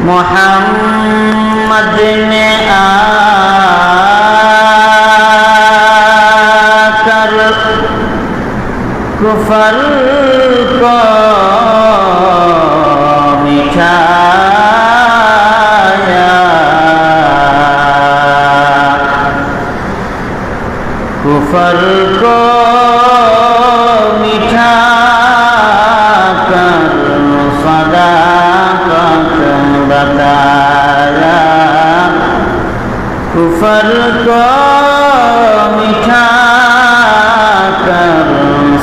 मोहम्मद ने आकर कुफर को मिटाया, कुफर को मिटाकर सदाकत बताया, कुफर को मिटाकर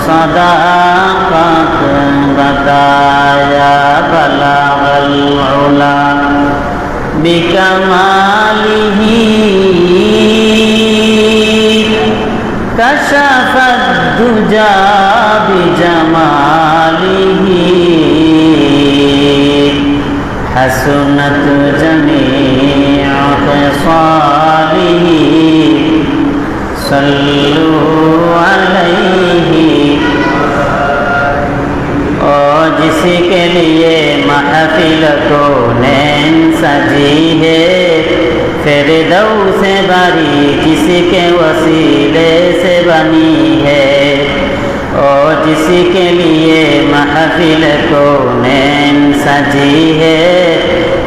सदाकत बताया। बलगल उला बिकमालिही कशफत दुजा बिजमालिही हसनत जमीअ ख़िसालिही सल्लु अलैहि। और जिसके लिए महफिल को नैन सजी है, फिरदौस से बारी जिसके वसीले से बनी है। और जिसके लिए महफिल को नैन सजी है,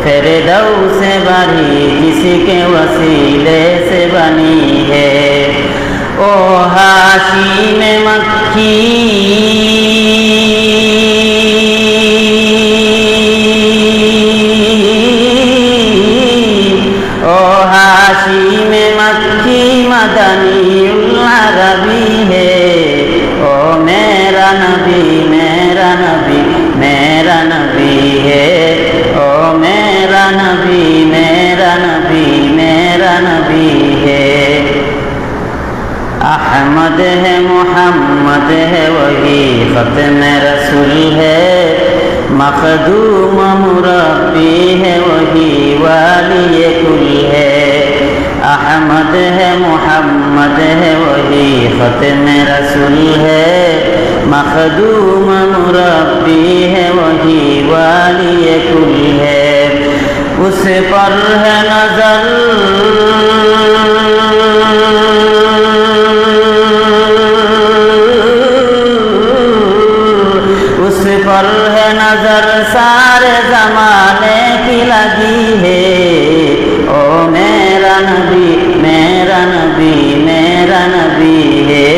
फिरदौस से बारी जिसके वसीले से बनी है। ओ हाशिम मक्की में मक्की मदनीउल अरबी है। ओ मेरा नबी मेरा नबी मेरा नबी है। ओ मेरा नबी मेरा नबी मेरा नबी है। अहमद है मोहम्मद है वही ख़त्म रसूल है। मखदूम मुरब्बी है वही वाली कुल है। अहमद है मोहम्मद है वही ख़त्म रसूल है। मखदूम मुरब्बी है वही वाली कुल है। उस पर है नज़र उस पर है नजर सारे ज़माने की लगी है। ओ मेरा नबी मेरा नबी मेरा नबी है।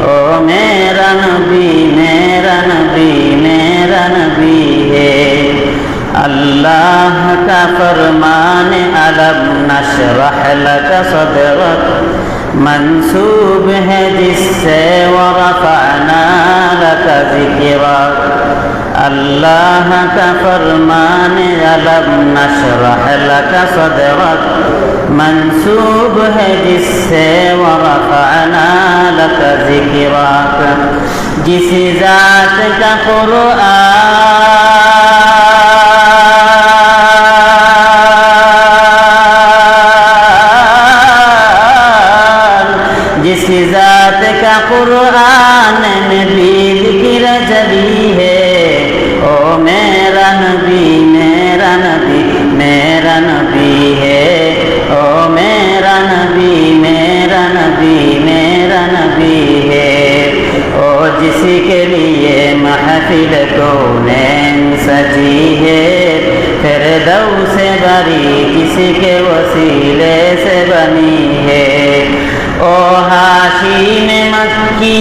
ओ मेरा नबी मेरा नबी मेरा नबी है। अल्लाह का फरमान अलम नशरह लक सदरक मंसूब है जिससे वरफ़अना लक ज़िक्रक। अल्लाह का फरमान अलम नशरह लक सदरक मंसूब है जिससे वरफ़अना लक ज़िक्रक। जिस ज़ात का जिस ज़ात का कुरान में भी ज़िक्र जली है। ओ मेरा नबी मेरा नबी मेरा नबी है। ओ मेरा नबी मेरा नबी मेरा नबी है। ओ जिसके लिए महफिल को नैन सजी है, फिरदौस से बरी जिसके वसीले से बनी है। ओ हाशिम मक्की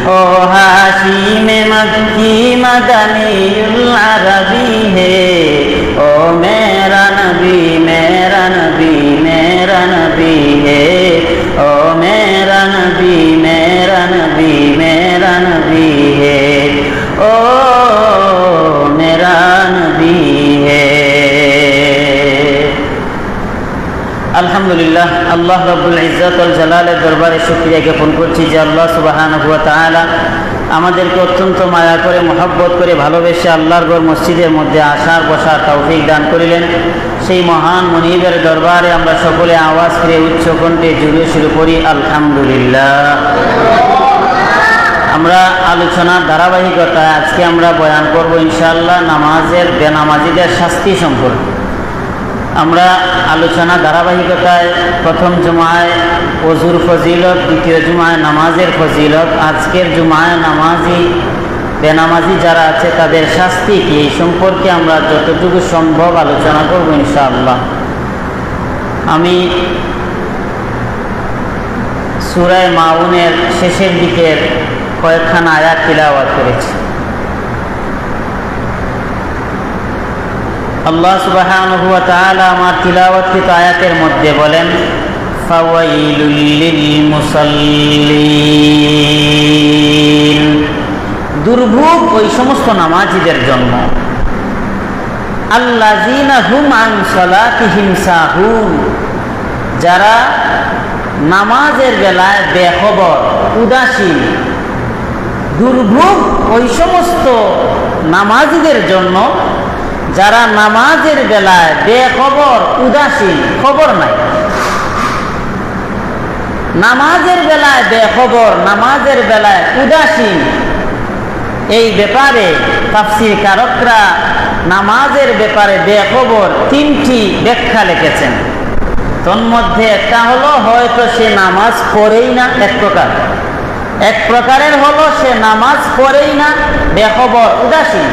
ओ हाशिम मक्की मदनीउल अरबी है। ओ मेरा नबी मेरा नबी मेरा नबी है। ओ मेरा नबी मेरा नबी मेरा नबी है। ओ मेरा नबी है। আলহামদুলিল্লাহ, আল্লাহ রাব্বুল ইজ্জত ওয়াল জালালের দরবারে শুকরিয়া জ্ঞাপন করছি যে আল্লাহ সুবহানাহু ওয়া তাআলা আমাদেরকে অত্যন্ত মায়া করে মহব্বত করে ভালোবেসে আল্লাহর ঘর মসজিদের মধ্যে আসার বসার তৌফিক দান করিলেন। সেই মহান মুনিবের দরবারে আমরা সকলে আওয়াজ করে উচ্চ কণ্ঠে জুড়ে শুরু করি আলহামদুলিল্লাহ। আমরা আলোচনার ধারাবাহিকতা আজকে আমরা বয়ান করব ইনশাআল্লাহ নামাজের বেনামাজিদের শাস্তি সম্পর্কে। আমরা আলোচনা ধারাবাহিকতায় প্রথম জুমায় ওযুর ফজিলত, দ্বিতীয় জুমায় নামাজের ফজিলত, আজকের জুমায় বেনামাজি যারা আছে তাদের শাস্তি কি, এই সম্পর্কে আমরা যতটুকু সম্ভব আলোচনা করব ইনশাআল্লাহ। আমি সূরা মাউনের শেষের দিকের কয়েকখানা আয়াত তিলাওয়াত করেছি। আল্লাহ সুবহানাহু ওয়া তাআলা আমার তিলাওয়াতকৃত আয়াতের মধ্যে বলেন, ফাওয়াইলুল লিল মুসাল্লিন, দুর্ভোগ ওই সমস্ত নামাজীদের জন্য, আল্লাযীনা হুম আন সালাতিহিম সাহুন, যারা নামাজের বেলায় বেখবর উদাসীন। দুর্ভোগ ওই সমস্ত নামাজীদের জন্য যারা নামাজের বেলায় বেখবর উদাসীন, খবর নাই, নামাজের বেলায় বেখবর, নামাজের বেলায় উদাসীন। এই ব্যাপারে তাফসীর কারকরা নামাজের ব্যাপারে বেখবর তিনটি ব্যাখ্যা লিখেছেন। তন্মধ্যে একটা হলো হয়তো সে নামাজ পড়েই না, এক প্রকারের হলো সে নামাজ পড়েই না, বেখবর উদাসীন।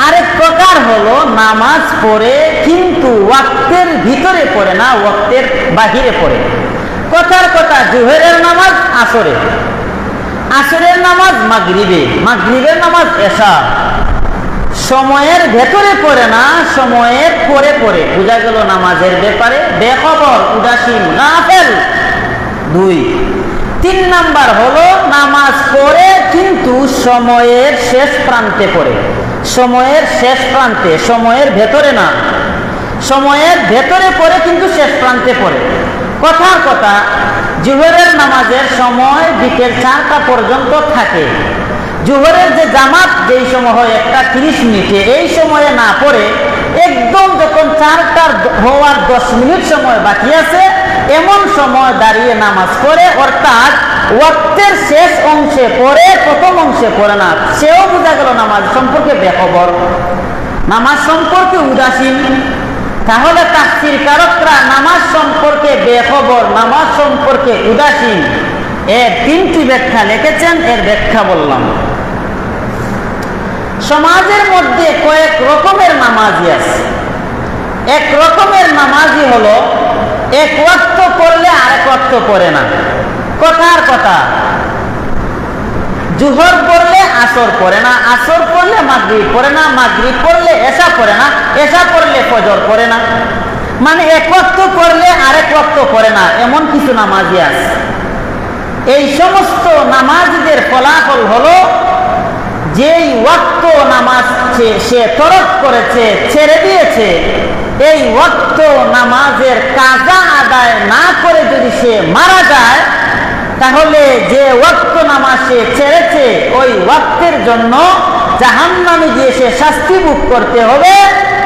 আরেক প্রকার হলো নামাজ পড়ে কিন্তু ওয়াক্তের ভিতরে পড়ে না, ওয়াক্তের বাহিরে পড়ে। কথার কথা, জোহরের নামাজ আসরে, আসরের নামাজ মাগরিবে, মাগরিবের নামাজ এশা, সময়ের ভেতরে পড়ে না, সময়ের পরে পড়ে। বোঝা গেল নামাজের ব্যাপারে বেখবর উদাসীন, গাফেল। 2 3 নাম্বার হলো নামাজ পড়ে কিন্তু সময়ের শেষ প্রান্তে পড়ে, সময়ের শেষ প্রান্তে, সময়ের ভেতরে না, সময়ের ভেতরে পড়ে কিন্তু শেষ প্রান্তে পড়ে। কথার কথা, জোহরের নামাজের সময় বিকেল 4টা পর্যন্ত থাকে। জোহরের যে জামাত যেই সময় হয় 1:30 মিনিটে, এই সময়ে না পড়ে একদম যখন 4টা হওয়ার 10 মিনিট সময় বাকি আছে, এমন সময় দাঁড়িয়ে নামাজ পড়ে, অর্থাৎ ওয়াক্তের শেষ অংশে পড়ে, প্রথম অংশে পড়ে না। সেও বোঝা গেল নামাজ সম্পর্কে বেখবর, নামাজ সম্পর্কে উদাসীন। তাহলে তাফসীর কারকরা নামাজ সম্পর্কে বেখবর, নামাজ সম্পর্কে উদাসীন, এর 3টি ব্যাখ্যা লিখেছেন। এর ব্যাখ্যা বললাম। সমাজের মধ্যে কয়েক রকমের নামাজি আছে। এক রকমের নামাজি হলো এক ওয়াক্ত পড়লে আরেক ওয়াক্ত পড়ে না। কথার কথা, জোহর পড়লে আসর পড়ে না, আসর পড়লে মাগরিব পড়ে না, মাগরিব পড়লে এশা পড়ে না, এশা পড়লে ফজর পড়ে না। মানে এক ওয়াক্ত পড়লে আরেক ওয়াক্ত পড়ে না, এমন কিছু নামাজি আছে। এই সমস্ত নামাজীদের ফলাফল হলো, যেই ওয়াক্ত নামাজ সে তরক করেছে, ছেড়ে দিয়েছে, এই ওয়াক্ত নামাজের কাজা আদায় না করে যদি সে মারা যায়, তাহলে যে ওয়াক্ত নামাজ সে ছেড়েছে ওই ওয়াক্তের জন্য জাহান্নামে গিয়ে সে শাস্তি ভোগ করতে হবে।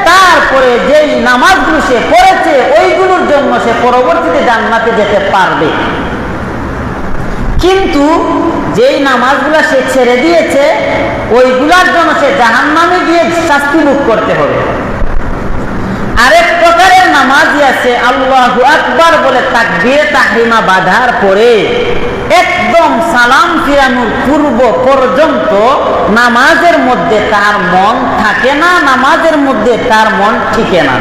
তারপরে যেই নামাজগুলো সে পড়েছে ওইগুলোর জন্য সে পরবর্তীতে জান্নাতে যেতে পারবে। কিন্তু যেই নামাজগুলো সে ছেড়ে দিয়েছে ওইগুলার জন্য সে জাহান্নামে গিয়ে শাস্তি ভোগ করতে হবে। আরেক প্রকারের নামাজি আছে, আল্লাহু আকবার বলে তাকবীরে তাহরিমা বাঁধার পরে একদম সালাম ফিরানোর পূর্ব পর্যন্ত নামাজের মধ্যে তার মন থাকে না, নামাজের মধ্যে তার মন টিকে না।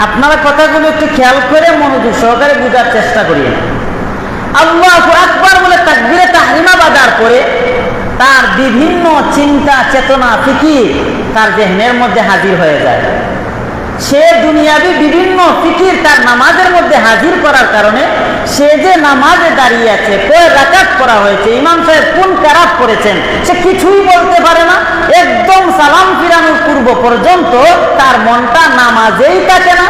আপনারা কথাগুলো একটু খেয়াল করে মনোযোগ সহকারে বোঝার চেষ্টা করিয়েন। আল্লাহু আকবার বলে তাকবীরে তাহরিমা বাঁধার পরে তার বিভিন্ন চিন্তা চেতনা ফিকির তার জেহনের মধ্যে হাজির হয়ে যায়। সে দুনিয়াবি বিভিন্ন ফিকির তার নামাজের মধ্যে হাজির করার কারণে সে যে নামাজে দাঁড়িয়ে আছে, কয় রাকাত করা হয়েছে, ইমাম সাহেব কোন কেরাত করেছেন, সে কিছুই বলতে পারে না। একদম সালাম ফিরানোর পূর্ব পর্যন্ত তার মনটা নামাজেই থাকে না।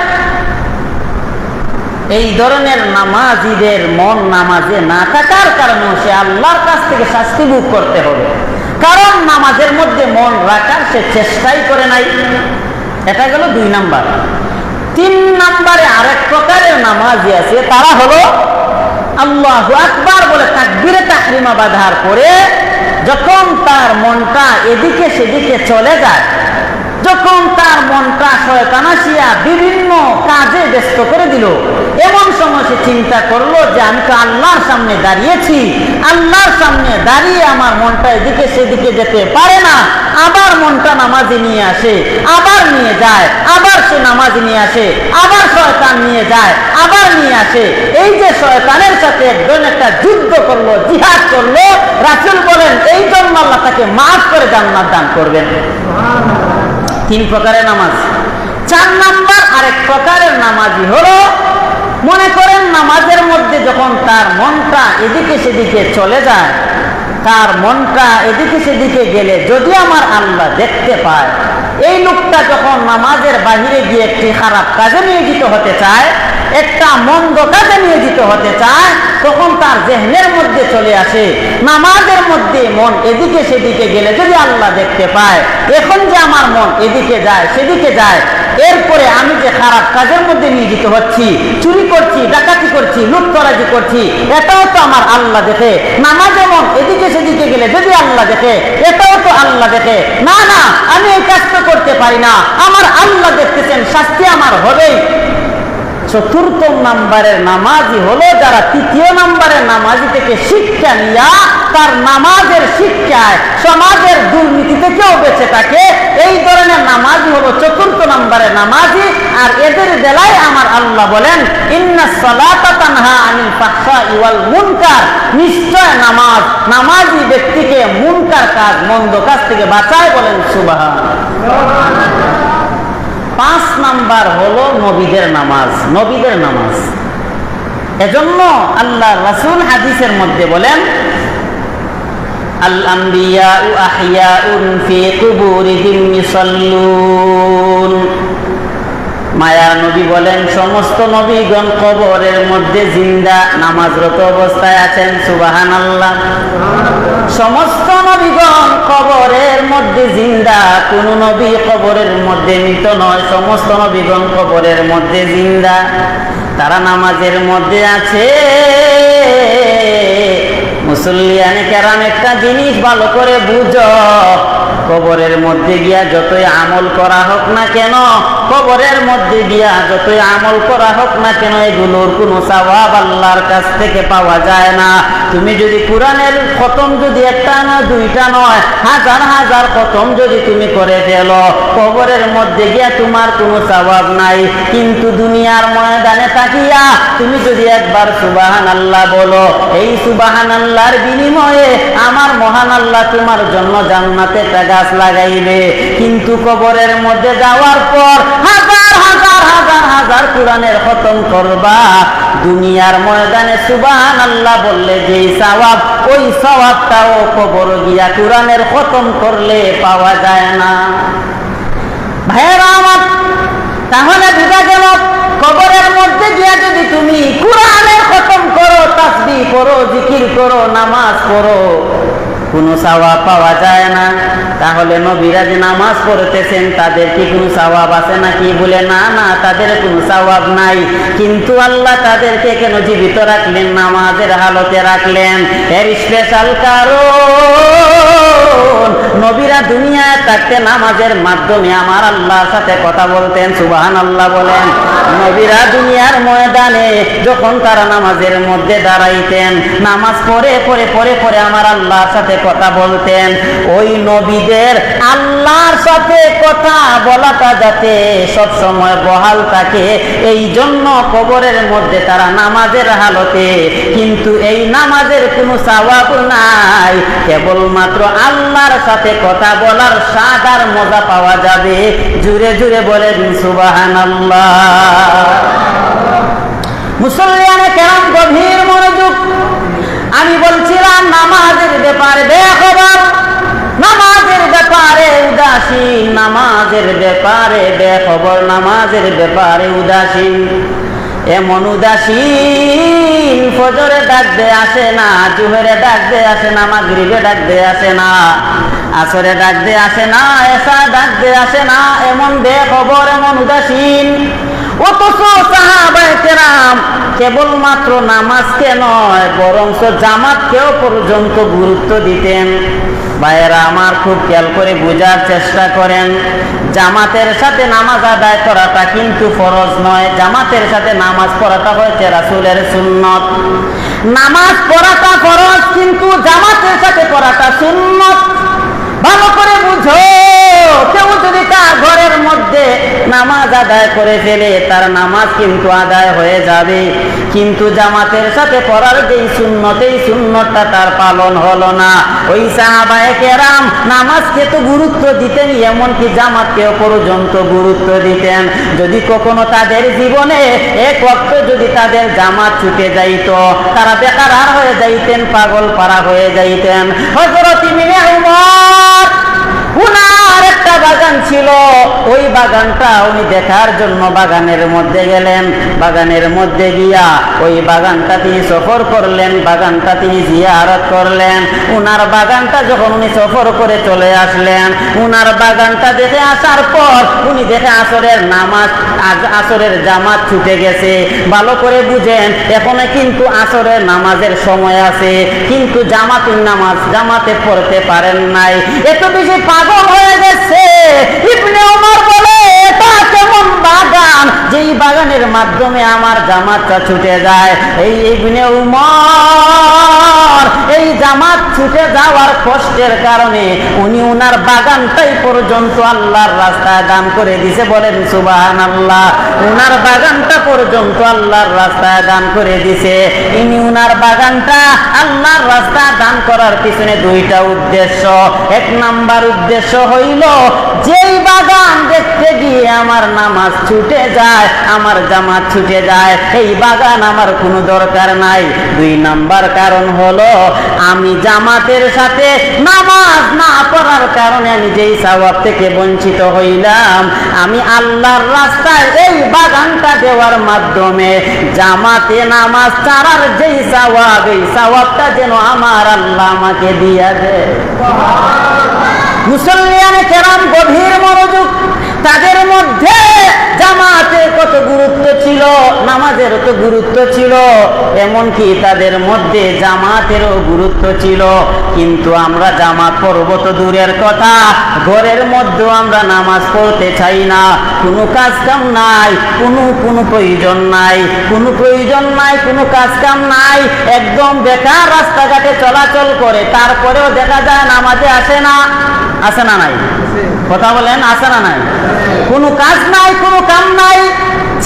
এই ধরনের নামাজীদের মন নামাজে না থাকার কারণে সে আল্লাহর কাছ থেকে শাস্তি ভোগ করতে হবে, কারণ নামাজের মধ্যে মন রাখার সে চেষ্টাই করে নাই। এটা গেল 2 নাম্বার। 3 নাম্বারে আরেক প্রকারের নামাজি আছে, তারা হলো আল্লাহু আকবার বলে তাকবীরে তাহরিমা বাঁধার পরে যখন তার মনটা এদিকে সেদিকে চলে যায়, যখন তার মনটা শয়তান আসিয়া বিভিন্ন কাজে ব্যস্ত করে দিল, এমন সময় সে চিন্তা করলো যে আমি তো আল্লাহর সামনে দাঁড়িয়েছি, আল্লাহর সামনে দাঁড়িয়ে আমার মনটা এদিকে সেদিকে যেতে পারে না, আবার মনটা নামাজে নিয়ে আসে, আবার নিয়ে যায়, আবার সে নামাজ নিয়ে আসে, আবার শয়তান নিয়ে যায়, আবার নিয়ে আসে। এই যে শয়তানের সাথে একজন একটা যুদ্ধ করলো, জিহাদ করলো, রাসূল বলেন এই জন্য আল্লাহ তাকে মাফ করে জান্নাত দান করবেন। 3 প্রকারের নামাজ। 4 নাম্বার আরেক প্রকারের নামাজি হলো, মনে করেন নামাজের মধ্যে যখন তার মনটা এদিকে সেদিকে চলে যায়, তার মনটা এদিকে সেদিকে গেলে যদি আমার আল্লাহ দেখতে পায়, এই লোকটা যখন নামাজের বাহিরে গিয়ে একটি খারাপ কাজে নিয়োজিত হতে চায়, একটা মন্দ কাজে নিয়োজিত হতে চায়, তখন তার জেহনের মধ্যে চলে আসে, নামাজের মধ্যে মন এদিকে সেদিকে গেলে যদি আল্লাহ দেখতে পায়, এখন যে আমার মন এদিকে যায় সেদিকে যায়, এরপরে আমি যে খারাপ কাজের মধ্যে নিয়োজিত হচ্ছি, চুরি করছি, ডাকাতি করছি, লুটতরাজি করছি, এটাও তো আমার আল্লাহ দেখে। নামাজে মন এদিকে সেদিকে গেলে যদি আল্লাহ দেখে, এটাও তো আল্লাহ দেখে। না না, আমি এই কাজটা করতে পারি না, আমার আল্লাহ দেখতেছেন, শাস্তি আমার হবেই। 4 নাম্বারের নামাজি হলো যারা 3 নাম্বারের নামাজি থেকে শিক্ষা নিয়া তার নামাজের শিক্ষায় সমাজের দুর্নীতি থেকেও বেঁচে থাকে। এই ধরনের নামাজি হলো 4 নাম্বারের নামাজি। আর এদের বেলায় আমার আল্লাহ বলেন ইন্নাস সালাতা তানহা আনিল ফাহশাই ওয়াল মুনকার, নিশ্চয় নামাজ নামাজি ব্যক্তিকে মুনকার কাজ, মন্দ কাজ থেকে বাঁচায়। বলেন সুবহানাল্লাহ। 5 নাম্বার হলো নবীদের নামাজ। নবীদের নামাজ, এজন্য আল্লাহ রাসূল হাদিসের মধ্যে বলেন আল আম্বিয়াউ আহইয়াউন ফি কুবুরিহিম ইসাল্লুন। মায়া নবী বলেন সমস্ত নবীগণ কবরের মধ্যে জিন্দা, নামাজরত অবস্থায় আছেন। সুবহানাল্লাহ। সমস্ত নবীগণ কবরের মধ্যে জিন্দা, কোন নবী কবরের মধ্যে মৃত নয়, সমস্ত নবীগণ কবরের মধ্যে জিন্দা, তারা নামাজের মধ্যে আছে। মুসল্লিয়ানে কেরাম একটা জিনিস ভালো করে বুঝো, কবরের মধ্যে গিয়া যতই আমল করা হোক না কেন, কবরের মধ্যে গিয়া যতই আমল করা হোক না কেন, এগুলোর কোনো সওয়াব আল্লাহর কাছ থেকে পাওয়া যায় না। তুমি যদি কোরআনের খতম যদি একটা না 2টা নয়, হাজার হাজার খতম যদি তুমি করে ফেলো, কবরের মধ্যে গিয়া তোমার কোনো সওয়াব নাই। কিন্তু দুনিয়ার ময়দানে তাকিয়া তুমি যদি একবার সুবহানাল্লাহ বলো, এই সুবহানাল্লাহর বিনিময়ে আমার মহান আল্লাহ তোমার জন্য জান্নাতে একটা গাছ লাগাইবে। কিন্তু কবরের মধ্যে যাওয়ার পর হাজার হাজার হাজার হাজার কোরআনের খতম করবা, দুনিয়ার ময়দানে সুবহানাল্লাহ বললে যে সওয়াব, ওই সওয়াবটাও কবর গিয়া কোরআনের খতম করলে পাওয়া যায় না। ভাইরা আমার, তাহলে বুঝা গেল কবরের মধ্যে গিয়া যদি তুমি কোরআনের খতম করো, তাসবিহ করো, জিকির করো, নামাজ পড়ো, কোনো সওয়াব পাওয়া যায় না। তাহলে নবীরা যে নামাজ পড়তেছেন তাদের কি কোনো সওয়াব আছে নাকি? বলে না না, তাদের কোনো সওয়াব নাই। কিন্তু আল্লাহ তাদেরকে কেন জীবিত রাখলেন, নামাজের হালতে রাখলেন? এর স্পেশাল কারণ, নবীরা দুনিয়ায় থাকতে নামাজের মাধ্যমে আমার আল্লাহর সাথে কথা বলতেন। সুবহানাল্লাহ বলেন। নবীরা দুনিয়ার ময়দানে যখন তারা নামাজের মধ্যে দাঁড়াইতেন, নামাজ পড়ে পড়ে পড়ে পড়ে আমার আল্লাহর সাথে কথা বলতেন। ওই নবীদের আল্লাহর সাথে কথা বলাটা যাতে সব সময় বহাল থাকে, এই জন্য কবরের মধ্যে তারা নামাজের হালতে, কিন্তু এই নামাজের কোনো সওয়াব নাই, কেবলমাত্র আল্লাহর সাথে কথা বলার স্বাদ আর মজা পাওয়া যাবে। জুড়ে জুড়ে বলেন সুবহানাল্লাহ। মুসলমানে কেরাম গভীর মনোযোগ। আমি বলছিলাম নামাজের ব্যাপারে বেখবর, নামাজের ব্যাপারে উদাসীন, নামাজের ব্যাপারে বেখবর, নামাজের ব্যাপারে উদাসীন। এমন উদাসীন, ফজরে ডাক দে আসে না, জোহরে ডাক দে আসে না, মাগরিবে ডাক দে আসে না, আসরে ডাক দিয়ে আসে না, এসা ডাক দিয়ে আসে না, এমন বেখবর, এমন উদাসীন। অথচ সাহাবায়ে কেরাম কেবলমাত্র নামাজকে নয়, বরঞ্চ জামাতকেও পর্যন্ত গুরুত্ব দিতেন। ভাইয়েরা আমার, খুব খেয়াল করে বোঝার চেষ্টা করেন, জামাতের সাথে নামাজ আদায় করাটা কিন্তু ফরজ নয়। জামাতের সাথে নামাজ পড়াটা হয়েছে রাসূলের সুন্নত। নামাজ পড়াটা ফরজ, কিন্তু জামাতের সাথে পড়াটা সুন্নত। ভালো করে বুঝো, কেউ যদি তার ঘরের মধ্যে নামাজ আদায় করে ফেলে, তার নামাজ কিন্তু আদায় হয়ে যাবে, কিন্তু জামাতের সাথে পড়ার যেই সুন্নত, এই সুন্নতটা তার পালন হলো না। ওই সাহাবায়ে কেরাম নামাজকে তো গুরুত্ব দিতেন, এমনকি জামাতকেও পর্যন্ত গুরুত্ব দিতেন। যদি কখনো তাদের জীবনে এক ওয়াক্ত যদি তাদের জামাত ছুটে যাইতো, তারা বেকার হয়ে যাইতেন, পাগল পারা হয়ে যাইতেন। হযরত ইবনে উমর, উনার একটা বাগান ছিল, ওই বাগানটা উনি দেখার জন্য বাগানের মধ্যে গেলেন। বাগানের মধ্যে গিয়া ওই বাগানটা তিনি সফর করলেন, বাগানটা তিনি জিয়ারত করলেন। উনার বাগানটা যখন উনি সফর করে চলে আসলেন, উনার বাগানটা দেখে আসার পর উনি দেখে আসরের নামাজ, আসরের জামাত ছুটে গেছে। ভালো করে বুঝেন, এখনো কিন্তু আসরের নামাজের সময় আছে, কিন্তু জামাতুন নামাজ জামাতে পড়তে পারেন নাই, এত বেশি পাগল হয়ে গেছে। ইবনে ওমর বলে, এটা কেমন বাগান যেই বাগানের মাধ্যমে আমার জামাতটা ছুটে যায়। এই ইবনে ওমর এই জামাত ছুটে যাওয়ার কষ্টের কারণে উনি উনার বাগানটাই পর্যন্ত আল্লাহর রাস্তায় দান করে দিছে। বলেন সুবহানাল্লাহ। উনার বাগানটা পর্যন্ত আল্লাহর রাস্তায় দান করে দিছে। ইনি উনার বাগানটা আল্লাহর রাস্তায় দান করার পিছনে দুইটা উদ্দেশ্য। এক নাম্বার উদ্দেশ্য হইল, যেই বাগান দেখতে গিয়ে আমার নামাজ ছুটে যায়, আমার জামাত ছুটে যায়, এই বাগান আমার কোনো দরকার নাই। দুই নাম্বার কারণ হলো, আমি জামাতের সাথে নামাজ না পড়ার কারণে আমি যেই সওয়াব থেকে বঞ্চিত হইলাম, আমি আল্লাহর রাস্তায় এই বাগানটা দেওয়ার মাধ্যমে জামাতে নামাজ ছাড়ার যেই সওয়াব, এই সওয়াবটা যেন আমার আল্লাহ আমাকে দিয়া দেয়। মুসল্লিয়ানে কেরাম গভীর মনোযোগ। তাদের মধ্যে জামাতের কত গুরুত্ব ছিল, নামাজের তো গুরুত্ব ছিল, এমনকি তাদের মধ্যে জামাতেরও গুরুত্ব ছিল। কিন্তু আমরা জামাত পড়ব তো দূরের কথা, ঘরের মধ্যেও আমরা নামাজ পড়তে চাই না। কোনো কাজ কাম নাই, কোনো প্রয়োজন নাই, কোনো প্রয়োজন নাই, কোনো কাজ কাম নাই, একদম বেকার রাস্তাঘাটে চলাচল করে, তারপরেও দেখা যায় নামাজে আসে না। আছে না নাই? কথা বলেন, আছে না নাই? কোনো কাজ নাই, কোনো কাম নাই।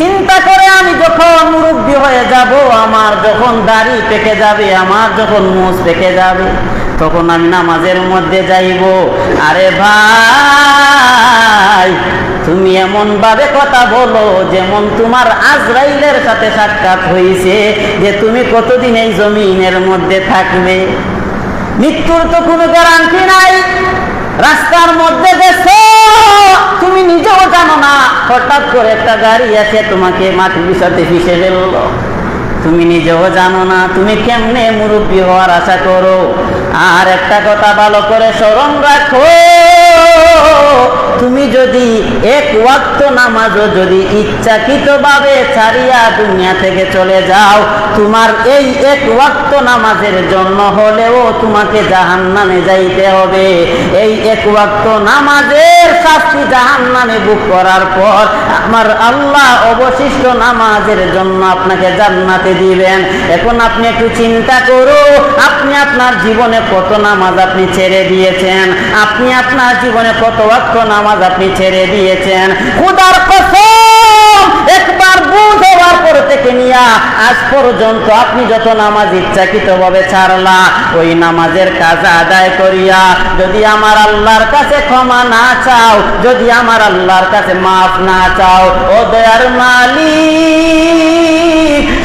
চিন্তা করে, আমি যখন মুরব্বী হয়ে যাব, আমার যখন দাড়ি পেকে যাবে, আমার যখন মুছ পেকে যাবে, তখন আমি নামাজের মধ্যে যাইব। আরে ভাই, তুমি এমন ভাবে কথা বলো যেমন তোমার আজরাইলের সাথে সাক্ষাৎ হয়েছে, যে তুমি কতদিন এই জমিনের মধ্যে থাকবে। মৃত্যুর তো কোনো গ্যারান্টি নাই। রাস্তার মধ্যে গেছো, তুমি নিজেও জানো না, হঠাৎ করে একটা গাড়ি এসে তোমাকে মাটির সাথে পিষে ফেললো, তুমি নিজেও জানো না, তুমি কেমনে মুরব্বী হওয়ার আশা করো। আর একটা কথা ভালো করে স্মরণ রাখো, তুমি যদি এক ওয়াক্ত নামাজও যদি ইচ্ছাকৃতভাবে ছাড়িয়া দুনিয়া থেকে চলে যাও, তোমার এই এক ওয়াক্ত নামাজের জন্য হলেও তোমাকে জাহান্নামে যাইতে হবে। এই এক ওয়াক্ত নামাজের শাস্তি জাহান্নামে বুক করার পর আমার আল্লাহ অবশিষ্ট নামাজের জন্য আপনাকে জান্নাতে দিবেন। এখন আপনি একটু চিন্তা করো, আপনি আপনার জীবনে কত নামাজ আপনি ছেড়ে দিয়েছেন, আপনি আপনার জীবনে কত ওয়াক্ত নামাজ আপনি ছেড়ে দিয়েছেন। খোদার কসম, একবার বুঝ হওয়ার পর থেকে নিয়া আজ পর্যন্ত আপনি যত নামাজ ইচ্ছাকৃতভাবে ছাড়লা, ওই নামাজের কাজ আদায় করিয়া যদি আমার আল্লাহর কাছে ক্ষমা না চাও, যদি আমার আল্লাহর কাছে মাফ না চাও, ও দয়ার মালিক,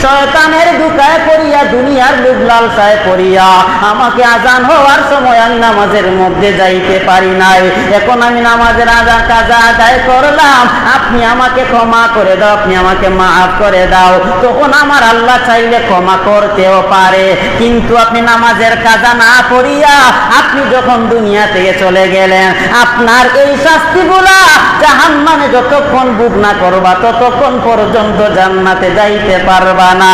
শয়তানের ধোঁকায় পড়িয়া দুনিয়ার লোভ লালসায় পড়িয়া আমাকে আজান হওয়ার সময় আমি নামাজের মধ্যে যাইতে পারি নাই, এখন আমি নামাজের কাজা আদায় করলাম, আপনি আমাকে ক্ষমা করে দাও, আপনি আমাকে মাফ করে দাও। তখন আমার আল্লাহ চাইলে ক্ষমা করতেও পারে, কিন্তু আপনি নামাজের কাজা না পড়িয়া আপনি যখন দুনিয়া থেকে চলে গেলেন, আপনার এই শাস্তিগুলা জাহান্নামে যতক্ষণ ভোগ না করবা ততক্ষণ পর্যন্ত জান্নাতে যাইতে পারবা না।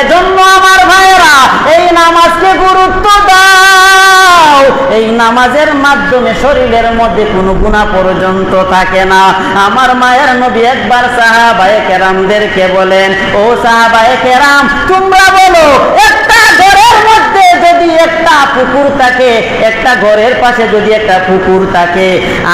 এজন্য আমার ভাইয়েরা, এই নামাজকে গুরুত্ব দাও। এই নামাজের মাধ্যমে শরীরের মধ্যে কোনো গুনাহ পর্যন্ত থাকে না। আমার মায়ের নবী একবার সাহাবায়ে কেরামদেরকে বলেন, ও সাহাবায়ে কেরাম, তোমরা বলো, একটা ঘরের মধ্যে যদি একটা পুকুর থাকে, একটা ঘরের পাশে যদি একটা পুকুর থাকে,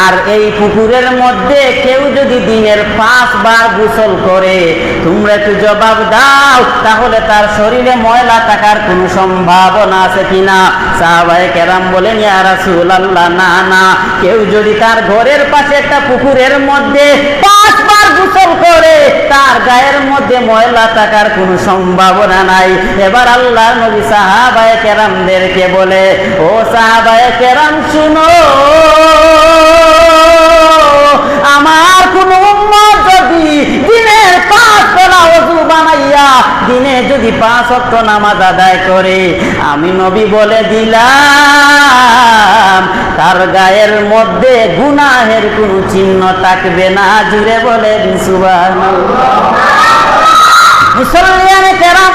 আর এই পুকুরের মধ্যে কেউ যদি দিনের 5 বার গোসল করে, তোমরা একটু জবাব দাও, তাহলে তার শরীরে ময়লা থাকার কোনো সম্ভাবনা আছে কিনা? সাহাবায়ে কেরাম বলেন, ইয়া রাসূলুল্লাহ, না না, কেউ যদি তার ঘরের পাশে একটা পুকুরের মধ্যে 5 বার গোসল করে, তার গায়ের মধ্যে ময়লা থাকার কোনো সম্ভাবনা নাই। এবার আল্লাহর নবী সাহাবায়ে কেরামদেরকে বলে, ও সাহাবায়ে কেরাম, শুনো, আমার কোন উম্মত যদি দিনের 5 বেলা ওযু বানাইয়া দিনে যদি 5 ওয়াক্ত নামাজ আদায় করে, আমি নবী বলে দিলাম তার গায়ের মধ্যে গুনাহের কোনো চিহ্ন থাকবে না। জুড়ে বলেন সুবহানাল্লাহ। মুসলমানে কেরাম,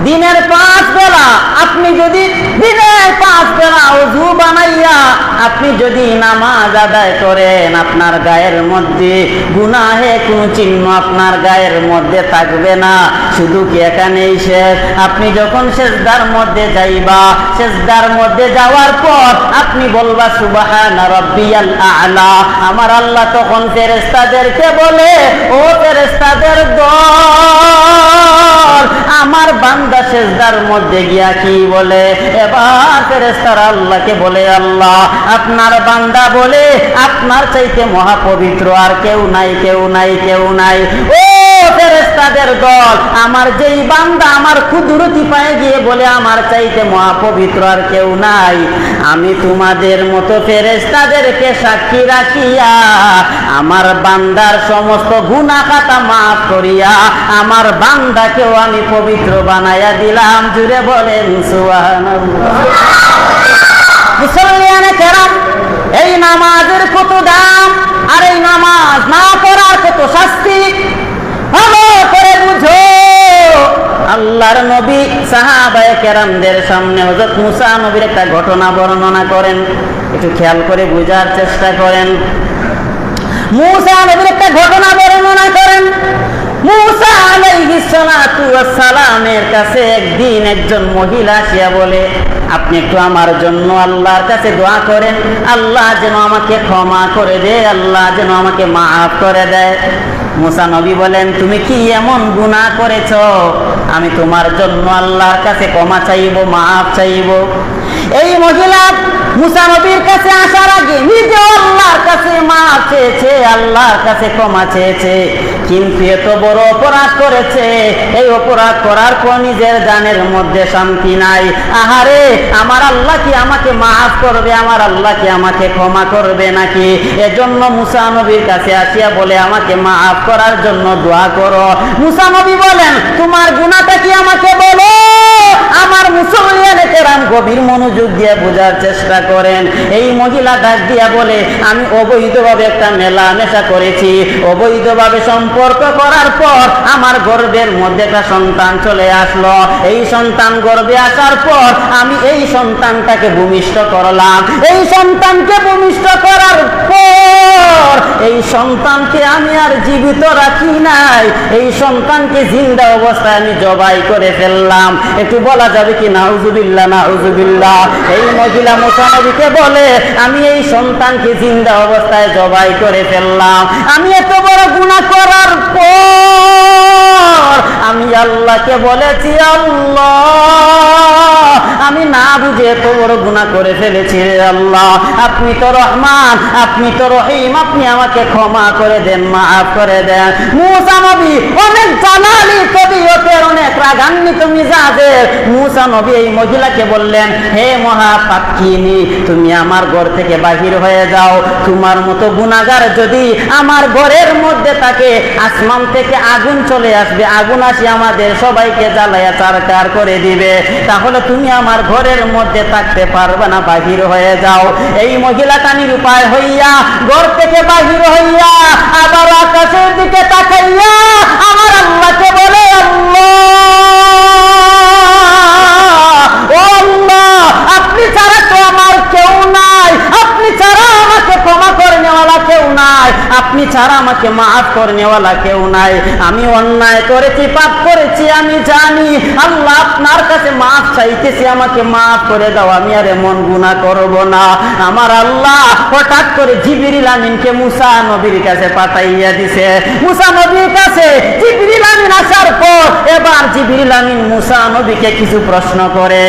দিনের 5 বেলা আপনি যদি দিনের 5 বেলা ওযু বানাইয়া আপনি যদি নামাজ আদায় করেন, আপনার গায়ের মধ্যে গুনাহে কোনো চিহ্ন আপনার গায়ের মধ্যে থাকবে না। শুধু কি এখানেই শেষ? আপনি যখন সিজদার মধ্যে যাইবা, সিজদার মধ্যে যাওয়ার পর আপনি বলবা সুবহানা রাব্বিয়াল আ'লা। আমার আল্লাহ তখন ফেরেশতাদেরকে বলে, ও ফেরেশতাদের দল, আমার বান্দা সিজদার মধ্যে গিয়া কি বলে? এবার ফেরেশতারা আল্লাহকে বলে, আল্লাহ, আপনার বান্দা বলে আপনার চাইতে মহাপবিত্র আর কেউ নাই, কেউ নাই, কেউ নাই। ও ফেরেশতাদের দল, আমার যেই বান্দা আমার কুদরতি পায়ে গিয়ে বলে আমার চাইতে মহাপবিত্র আর কেউ নাই, আমি তোমাদের মতো ফেরেশতাদেরকে সাক্ষী রাখিয়া আমার বান্দার সমস্ত গুনাহ খাতা মাফ করিয়া আমার বান্দাকেও আমি পবিত্র বানাইয়া দিলাম। জুড়ে বলেন সুবহানাল্লাহ। মুসলমানে কেরাম, এই নামাজের কত দাম, আর এই নামাজ না পড়ার কত শাস্তি ভালো করে বুঝো। আল্লাহর নবী সাহাবায়ে কেরামদের সামনে হযরত মুসা নবীর একটা ঘটনা বর্ণনা করেন, একটু খেয়াল করে বুঝার চেষ্টা করেন। মুসা নবীর একটা ঘটনা বর্ণনা করেন। মুসা আলাইহিস সালাতু ওয়াস সালামের কাছে একদিন একজন মহিলা আসিয়া বলে, আপনি একটু আমার জন্য আল্লাহর কাছে দোয়া করেন, আল্লাহ যেন আমাকে ক্ষমা করে দেয়, আল্লাহ যেন আমাকে মাফ করে দেয়। মুসা নবী বলেন, তুমি কি এমন গুনাহ করেছো, আমি তোমার জন্য আল্লাহর কাছে ক্ষমা চাইব, মাফ চাইব? এই মহিলা মুসা নবীর কাছে আসার আগে নিজে আল্লাহর কাছে মাফ চেয়েছে, আল্লাহর কাছে ক্ষমা চেয়েছে, কিন্তু এত বড় অপরাধ করেছে, এই অপরাধ করার পর নিজের জানের মধ্যে শান্তি নাই। আহারে, আমার আল্লাহ কি আমাকে মাফ করবে, আমার আল্লাহ কি আমাকে ক্ষমা করবে নাকি? এজন্য মুসা নবীর কাছে আসিয়া বলে, আমাকে মাফ করার জন্য দোয়া করো। মুসা নবী বলেন, তোমার গুনাহটা কি আমাকে বলো। আমার মুসলমানে কেরাম গভীর মনোযোগ দিয়ে বোঝার চেষ্টা করেন। এই মহিলা ডাক দিয়া বলে, আমি অবৈধভাবে একটা মেলামেশা করেছি, অবৈধভাবে সম্পর্ক করার পর আমার গর্ভের মধ্যে একটা সন্তান চলে আসলো। এই সন্তান গর্ভে আসার পর আমি এই সন্তানটাকে ভূমিষ্ঠ করলাম। এই সন্তানকে ভূমিষ্ঠ করার পর এই সন্তানকে আমি আর জীবিত রাখি নাই, এই সন্তানকে জিন্দা অবস্থায় আমি জবাই করে ফেললাম। একটু বলা যাবে কি নাউজুবিল্লাহ, নাউজুবিল্লাহ। এই মহিলা মুসা নবীকে বলে, আমি এই সন্তানকে জিন্দা অবস্থায় জবাই করে ফেললাম। আমি এত বড় গুনাহ করার পর আমি আল্লাহকে বলেছি, আল্লাহ, আমি না বুঝে এত বড় গুনাহ করে ফেলেছি রে আল্লাহ, আপনি তো রহমান, আপনি তো রহিম, আপনি আমাকে ক্ষমা করে দেন, মাফ করে দেন। মুসা নবী অনেক জালালি তবিয়তের, অনেক রাগান্বিত মিজাজের মুসা নবী এই মহিলাকে বললেন, হে মহাপাতকিনী, তুমি আমার ঘর থেকে বাহির হয়ে যাও। তোমার মতো গুনাহগার যদি আমার ঘরের মধ্যে থাকে, আসমান থেকে আগুন চলে আসবে, আগুন আসি আমাদের সবাইকে জ্বালায়া চারকার করে দিবে। তাহলে তুমি আমার ঘরের মধ্যে থাকতে পারবে না, বাহির হয়ে যাও। এই মহিলাটা নিরুপায় হইয়া ঘর থেকে বাহির হইয়া আবার আকাশের দিকে তাকাইয়া আমার আল্লাহকে বলে, আপনি ছাড়া তো আমার কেউ নাই, আপনি ছাড়া আমাকে ক্ষমা করে নেওয়ালা কেউ নাই, আপনি ছাড়া আমাকে মাফ করে নেওয়ালা কেউ নাই। আমি অন্যায় করেছি, পাপ করেছি, আমি জানি। আল্লাহ আপনার কাছে মাফ চাইতেছি, আমাকে মাফ করে দাও, আমি আর এমন গুনাহ করব না। আমার আল্লাহ হঠাৎ করে জিবরিল আমিনকে মুসা নবীর কাছে পাঠাইয়া দিছে। মুসা নবীর কাছে জিবরিল আমিন আসার পর এবার জিবরিল আমিন মুসা নবীকে কিছু প্রশ্ন করে।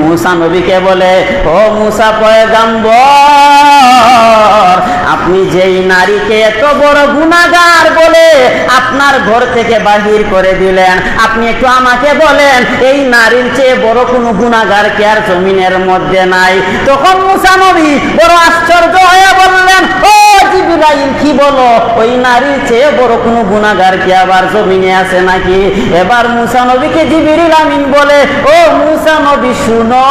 মুসা নবীকে বলে, ও মুসা পয়গম্বর, আপনি যেই নারীকে এত বড় গুনাহগার বলে আপনার ঘর থেকে বাহির করে দিলেন, আপনি একটু আমাকে বলেন এই নারীর চেয়ে বড় কোনো গুনাহগার কি আর জমিনের মধ্যে নাই? তখন মুসা নবী বড় আশ্চর্য হয়ে বললেন, ও জিবরাইল, কি বলো? ওই নারীর চেয়ে বড় কোনো গুনাহগার কি আবার জমিনে আছে নাকি? এবার মুসা নবীকে জিবরিল আমিন বলে, ও মুসা নবী শুনো,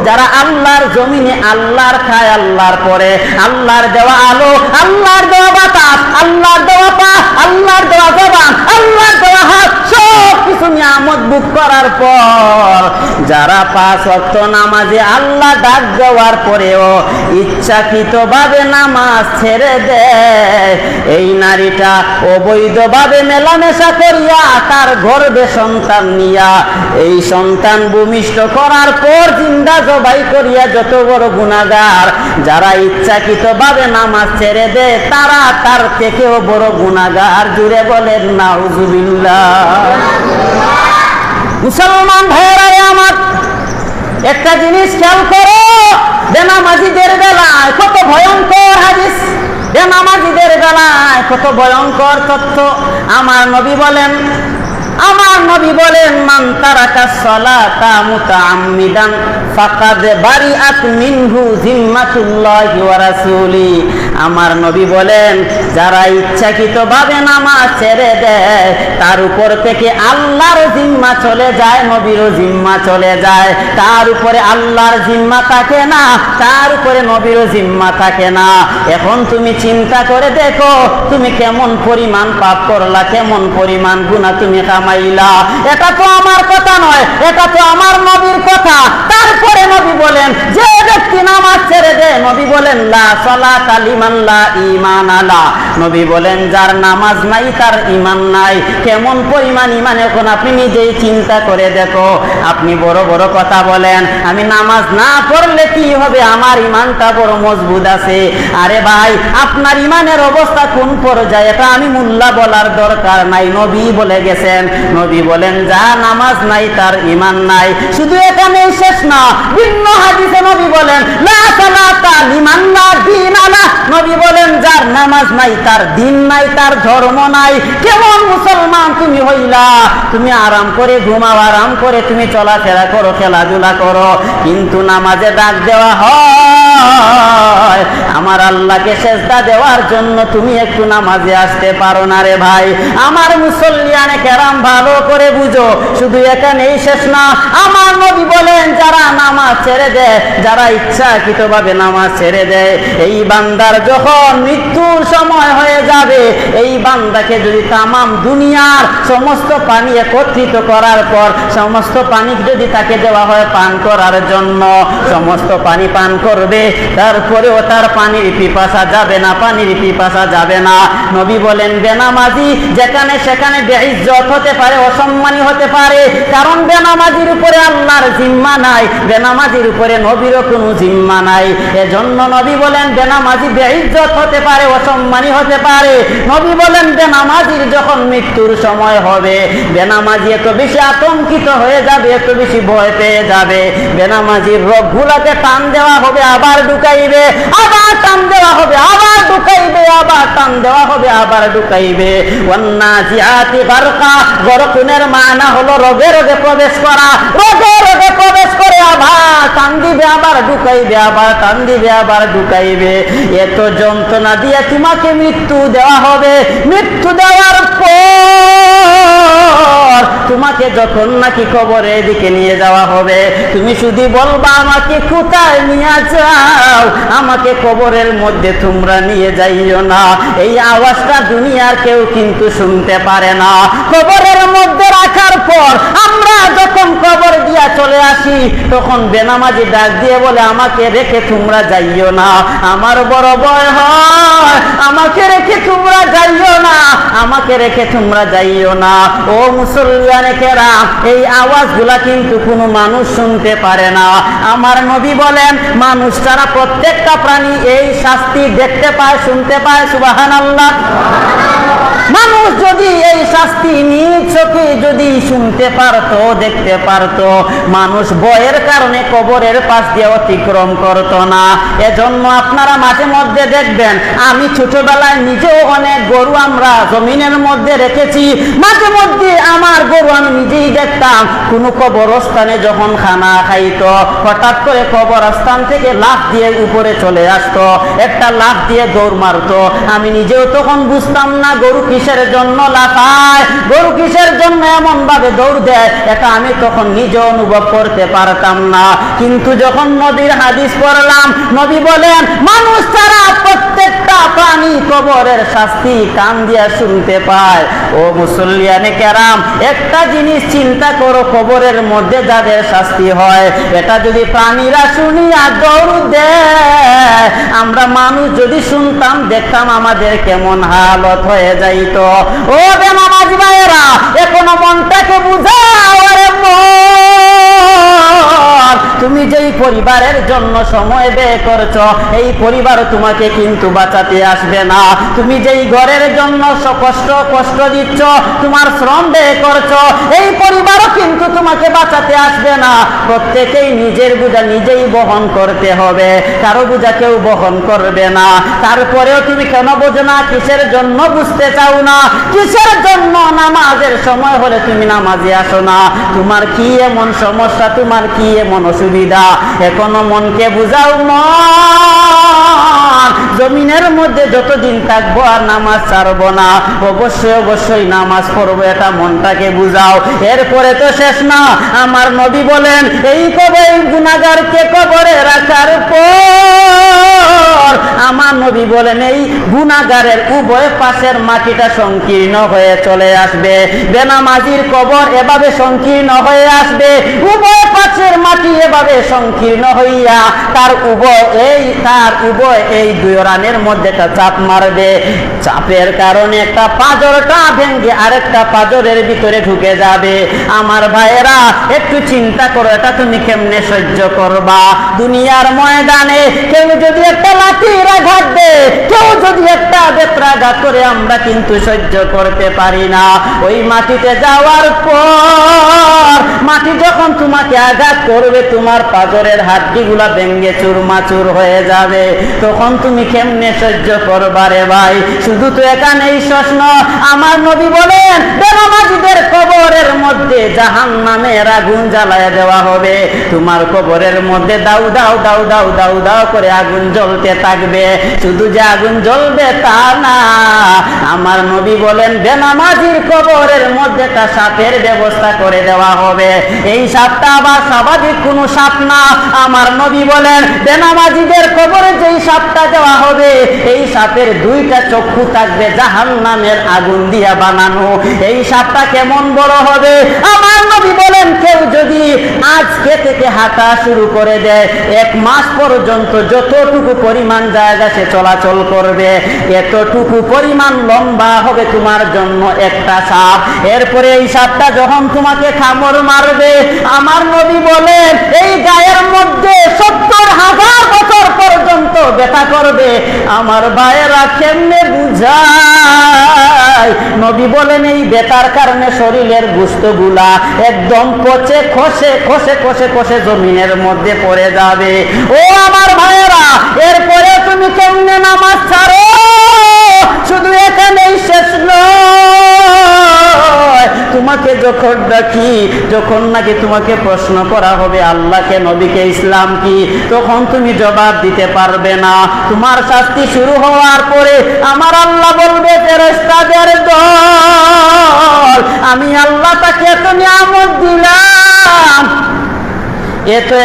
যারা আল্লাহর জমিনে আল্লাহর খায়, আল্লাহর পরে, আল্লাহর দেওয়া আলো, আল্লাহর দেওয়া বাতাস, আল্লাহর দেওয়া পা, আল্লাহর দেওয়া জবান, আল্লাহর দেওয়া হাত, সব কিছু নিয়ামত ভোগ করার পর যারা 5 ওয়াক্ত নামাজে আল্লাহ ডাক দেওয়ার পরেও ইচ্ছাকৃতভাবে নামাজ ছেড়ে দেয়, এই নারীটা অবৈধভাবে মেলামেশা করিয়া তার গর্ভে সন্তান নিয়া এই সন্তান ভূমিষ্ঠ করার পর জিন্দা জবাই করিয়া যত বড় গুনাহগার, যারা ইচ্ছাকৃতভাবে নামাজ ছেড়ে দেয় তারা তার থেকেও বড় গুনাহগার। জুড়ে বলেন নাউজুবিল্লাহ। মুসলমান ভাইয়েরা আমার, একটা জিনিস খেয়াল করো, বেনামাজিদের বেলায় কত ভয়ঙ্কর হাদিস, বেনামাজিদের বেলায় কত ভয়ঙ্কর তথ্য। আমার নবী বলেন, মান তারাকা সালাতা মুতাআম্মিদান ফাকাদ বারিআত মিনহু জিম্মাতুল্লাহি ওয়া রাসূলি। আমার নবী বলেন, যারা ইচ্ছাকৃতভাবে নামাজ ছেড়ে দেয় তার উপর থেকে আল্লাহর জিম্মা চলে যায়, নবীরও জিম্মা চলে যায়। তার উপরে আল্লাহর জিম্মা থাকে না, তার উপরে নবীরও জিম্মা থাকে না। এখন তুমি চিন্তা করে দেখো, তুমি কেমন পরিমাণ পাপ করলা, কেমন পরিমাণ গুনাহ তুমি কামাইলা। এটা তো আমার কথা নয়, এটা তো আমার নবীর কথা। তারপরে নবী বলেন, যে ব্যক্তি নামাজ ছেড়ে দেয়, নবী বলেন লা সালাতা লিমান লা ঈমান আলা, নবী বলেন যার নামাজ নাই তার ঈমান নাই। কেমন পরিমাণ ঈমান, এখন আপনি নিজেই চিন্তা করে দেখো। আপনি বড় বড় কথা বলেন, আমি নামাজ না পড়লে কি হবে, আমার ঈমানটা বড় মজবুত আছে। আরে ভাই, আপনার ঈমানের অবস্থা কোন পর্যায়ে এটা আমি মুল্লা বলার দরকার নাই, নবী বলে গেছেন। নবী বলেন যা নামাজ নাই তার ঈমান নাই। শুধু এখানেই শেষ না, ভিন্ন হাদিসে নবী বলেন লা সালাতা লিমান লা দীন আলা, নবী বলেন যার নামাজ নাই তার দিন নাই, তার ধর্ম নাই। কেমন মুসলমান তুমি হইলা? তুমি আরাম করে ঘুমাও, আরাম করে তুমি চলাফেরা করো, খেলাধুলা করো, কিন্তু নামাজে ডাক দেওয়া হয় আমার আল্লাহকে সেজদা দেওয়ার জন্য, তুমি একটু নামাজে আসতে পারো না রে ভাই। আমার মুসল্লিয়ানে কেরাম ভালো করে বুঝো, শুধু এখানেই শেষ না। আমার নবী বলেন যারা নামাজ ছেড়ে দেয়, যারা ইচ্ছাকৃতভাবে নামাজ ছেড়ে দেয়, এই বান্দার যখন মৃত্যুর সময় হয়ে যাবে, এই বান্দাকে যদি তামাম দুনিয়ার সমস্ত পানি একত্রিত করার পর সমস্ত পানি যদি তাকে দেওয়া হয় পান করার জন্য, সমস্ত পানি পান করবে, তারপরেও তার পানির পিপাসা যাবে না, পানির পিপাসা যাবে না। নবী বলেন বেনামাজি যেখানে সেখানে বেইজ্জত হতে পারে, অসম্মানী হতে পারে, কারণ বেনামাজির উপরে আল্লাহর জিম্মা নাই, বেনামাজির উপরে নবীরও কোনো জিম্মা নাই। এজন্য নবী বলেন বেনামাজি বেইজ্জত হতে পারে, অসম্মানী হতে পারে। নবী বলেন বেনামাজির যখন মৃত্যুর সময় হবে, বেনামাজি এত বেশি আতঙ্কিত হয়ে যাবে, এত বেশি ভয় পেয়ে যাবে, বেনামাজির রোগগুলাকে টান দেওয়া হবে, আবার ঢুকাইবে, আবার টান দেওয়া হবে, আবার ঢুকাইবে, আবার টান দেওয়া হবে, আবার ঢুকাইবে। ওয়ান্নাজিআতি গারকা, গরকুনের মানা হলো রোগে রোগে প্রবেশ করা, রোগে রোগে প্রবেশ করে আবার টান দিবে, আবার ঢুকাইবে, আবার টান দিবে, আবার ঢুকাইবে। এত যন্ত্রণা দিয়ে তোমাকে মৃত্যু দেওয়া হবে। মৃত্যু দেওয়ার পর তোমাকে যখন নাকি কবরের দিকে নিয়ে যাওয়া হবে, তুমি শুধু বলবা আমাকে কোথায় নিয়ে যাও, আমাকে কবরের মধ্যে তোমরা নিয়ে যাইও না। এই আওয়াজটা দুনিয়ার কেউ কিন্তু শুনতে পারে না। কবরের মধ্যে রাখার পর আমরা যখন কবর দিয়া চলে আসি, তখন বেনামাজি ডাক দিয়ে বলে আমাকে রেখে তোমরা যাইও না, আমার বড় ভয় হয়, আমাকে রেখে তোমরা যাইও না, আমাকে রেখে তোমরা যাইও না। ও মুসলমানে কেরাম, এই আওয়াজগুলা কিন্তু কোনো মানুষ শুনতে পারে না। আমার নবী বলেন মানুষ ছাড়া প্রত্যেকটা প্রাণী এই শাস্তি দেখতে পায়, শুনতে পায়। সুবহানাল্লাহ। মানুষ যদি এই শাস্তি নিজ চোখে যদি শুনতে পারতো, দেখতে পারতো, মানুষ ভয়ের কারণে কবরের পাশ দিয়ে অতিক্রম করতো না। এজন্য আপনারা মাঝে মধ্যে দেখবেন, আমি ছোটবেলায় নিজেও অনেক গরু আমরা জমিনের মধ্যে রেখেছি। মাঝে মধ্যে আমার গরু আমি নিজেই দেখতাম কোনো কবরস্থানে যখন খানা খাইতো, হঠাৎ করে কবরস্থান থেকে লাফ দিয়ে উপরে চলে আসতো, একটা লাফ দিয়ে দৌড় মারতো। আমি নিজেও তখন বুঝতাম না গরু কিসের জন্য লাফায়, গরু কিসের জন্য এমন ভাবে দৌড় দেয়, এটা আমি তখন নিজে অনুভব করতে পারতাম না। কিন্তু যখন নবীর হাদিস পড়লাম, নবী বলেন মানুষ ছাড়া প্রত্যেকটা প্রাণী কবরের শাস্তি কান দিয়া শুনতে পায়। ও মুসলমানে কেরাম, একটা জিনিস চিন্তা করো, কবরের মধ্যে যাদের শাস্তি হয়, এটা যদি প্রাণীরা শুনিয়া দৌড় দেয়, আমরা মানুষ যদি শুনতাম, দেখতাম আমাদের কেমন হালত হয়ে যাইত। ও বেনামাজি ভাইয়েরা, এখনো মনটাকে বুঝাও। আরে তুমি যেই পরিবারের জন্য সময় ব্যয় করছো, এই পরিবার তোমাকে কিন্তু বাঁচাতে আসবে না। তুমি যেই ঘরের জন্য কষ্ট দিচ্ছ, তোমার শ্রম ব্যয় করছো, এই পরিবারও কিন্তু তোমাকে বাঁচাতে আসবে না। প্রত্যেকেই নিজের বোঝা নিজেই বহন করতে হবে, কারো বোঝা কেউ বহন করবে না। তারপরেও তুমি কেন বোঝো না? কিসের জন্য বুঝতে চাও না? কিসের জন্য নামাজের সময় হলে তুমি নামাজে আসো না? তোমার কি এমন সমস্যা, তোমার কি এমন অসুবিধা? এখনো মনকে বুঝাও। জমিনের মধ্যে যতদিন থাকবো আর নামাজ ছাড়বো না, অবশ্যই অবশ্যই নামাজ পড়বো, এটা মনটাকে বুঝাও। এরপরে তো শেষ না। আমার নবী বলেন এই গুনাহগারকে কবরে রাখার পর, আমার নবী বলেন এই গুনাহগারের উভয় পাশের মাটিটা সংকীর্ণ হয়ে চলে আসবে। বেনামাজির কবর এভাবে সংকীর্ণ হয়ে আসবে, উভয় পাশের মাটি এভাবে সংকীর্ণ হইয়া তার উভয় এই দুই রানের মধ্যে একটা চাপ মারবে। চাপের কারণে একটা পাঁজরটা ভেঙে আরেকটা পাঁজরের ভিতরে ঢুকে যাবে। আমার ভাইয়েরা, একটু চিন্তা করো, এটা তুমি কেমনে সহ্য করবা? দুনিয়ার ময়দানে কেউ যদি একটা লাঠির আঘাত দেয়, কেউ যদি একটা বেত্রাঘাত করে, আমরা কিন্তু সহ্য করতে পারি না। ওই মাটিতে যাওয়ার পর মাটি যখন তোমাকে আঘাত করবে, তোমার পাঁজরের হাড্ডিগুলা ভেঙে চুরমাচুর হয়ে যাবে, তখন তুমি কেমনে সহ্য করবা রে ভাই? শুধু তো এখানেই প্রশ্ন। আমার নবী বলেন বেনামাজিদের কবরের মধ্যে জাহান্নামের আগুন জ্বালায় দেওয়া হবে। তোমার কবরের মধ্যে দাউ দাউ দাউ দাউ দাউ দাউ করে আগুন জ্বলতে থাকবে। শুধু যে আগুন জ্বলবে তা না, আমার নবী বলেন বেনামাজির কবরের মধ্যে একটা সাপের ব্যবস্থা করে দেওয়া হবে। এই সাপটা আবার স্বাভাবিক কোনো সাপ না। আমার নবী বলেন বেনামাজিদের কবরে যেই সাপটা দেওয়া হবে এই সাপের দুইটা চক্ষু থাকবে জাহান্নামের আগুন দিয়া বানানো। এই সাপটা কেমন বড় হবে? আমার নবী বলেন কেউ যদি আজকে থেকে হাঁটা শুরু করে দেয় 1 মাস পর্যন্ত যতটুকু পরিমাণ জায়গা সে চলাচল করবে এতটুকু পরিমাণ লম্বা হবে তোমার জন্য একটা সাপ। এরপরে এই সাপটা যখন তোমাকে কামড় মারবে আমার নবী বলেন এই গায়ের মধ্যে 70,000 বছর পর্যন্ত ব্যথা করবে। আমার ভাইয়েরা কেমনে বুঝায়? নবী বলেন এই ব্যথার কারণে শরীরের গোশতগুলা একদম পচে খসে খসে খসে খসে জমিনের মধ্যে পড়ে যাবে। ও আমার ভাইয়েরা, এরপরে তুমি কেমনে নামাজ ছাড়ো? শুধু এখানেই শেষ নয়, তোমাকে যখন ডাকি, যখন নাকি তোমাকে প্রশ্ন করা হবে আল্লাহকে, নবীকে, ইসলাম কি, তখন তুমি জবাব দিতে পারবে না। তোমার শাস্তি শুরু হওয়ার পরে আমার আল্লাহ বলবে ফেরেশতাদের দল, আমি আল্লাহ তাকে এত নিয়ামত দিলাম,